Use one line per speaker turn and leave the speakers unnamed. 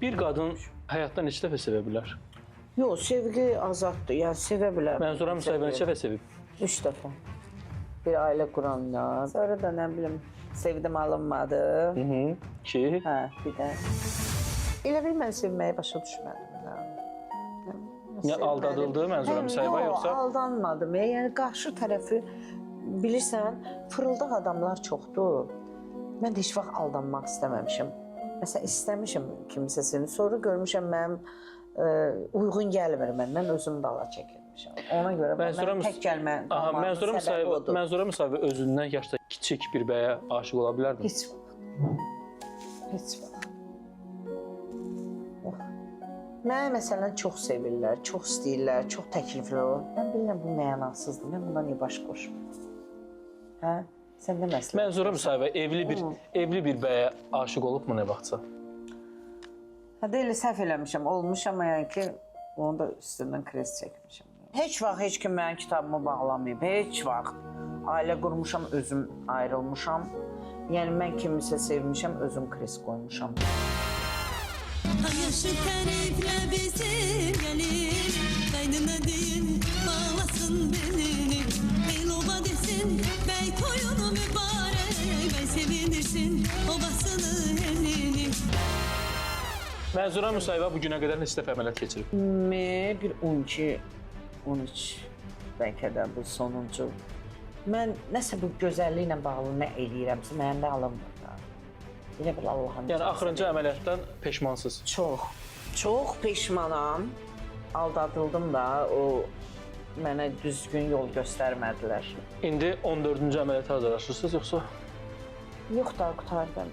Bir qadın həyatda neçə dəfə sevə bilər?
Yox, sevgi azaddır, yəni sevə bilər.
Mənzura Musayeva neçə dəfə sevib?
3 dəfə. Bir ailə quranlar. Sonra da nə bilim, sevdim alınmadı.
Ki?
Hə, bir də. Elə bil mən sevməyi başa düşmədim.
Aldadıldı Mənzura Musayeva yoxsa?
Yox, aldanmadım. Yəni qarşı tərəfi bilirsən, fırıldaq adamlar çoxdur. Mən də heç vaxt aldanmaq istəməmişəm. Məsələn, istəmişəm kimsə seni. Sonra görmüşəm mənim uyğun gəlmir məndən, özüm dala çəkilmişəm. Ona görə mən tək gəlməyəm.
Mənzura Musayeva özündən yaşda kiçik bir bəyə aşiq ola bilərmi?
Heç vaxt. Heç vaxt. Mənə məsələn çox sevirlər, çox istəyirlər, çox təkliflər olur. Mən bilirəm bu mənasızdır. Mən bundan niyə baş qoşmuram? Hə? Sən də məsləhət.
Mənzura Musayeva evli bir bəyə aşiq olubmu nə vaxtsa?
Hə, elə səhv eləmişəm, olmuşam, yəni ki, onu da üstündən kres çəkmişəm. Heç vaxt heç kim mənim kitabımı bağlamayıb, heç vaxt. Ailə qurmuşam, özüm ayrılmışam. Yəni mən kimisə sevmişəm, özüm kres qoymuşam.
Yaşlı təriflə bizim gəlir, qaynına deyin, bağlasın belini. Eyloba desin, bəy toyunu mübarək, bəy sevinirsin, obasını elini.
Mənzura Musayeva bu günə qədər neçə dəfə əməliyyat keçirib?
Bir 12, 13, bəlkə də bu sonuncu. Mən nəsə bu gözəlliklə bağlı nə eləyirəmsə, məndə alınmır. Elə bil Allah'ın.
Yəni axırıncı əməliyyatdan peşmansız?
Çox peşmanam. Aldadıldım da, o mənə düzgün yol göstərmədilər.
İndi 14-cü əməliyyata hazırlaşırsınız yoxsa?
Yox da, qutardım.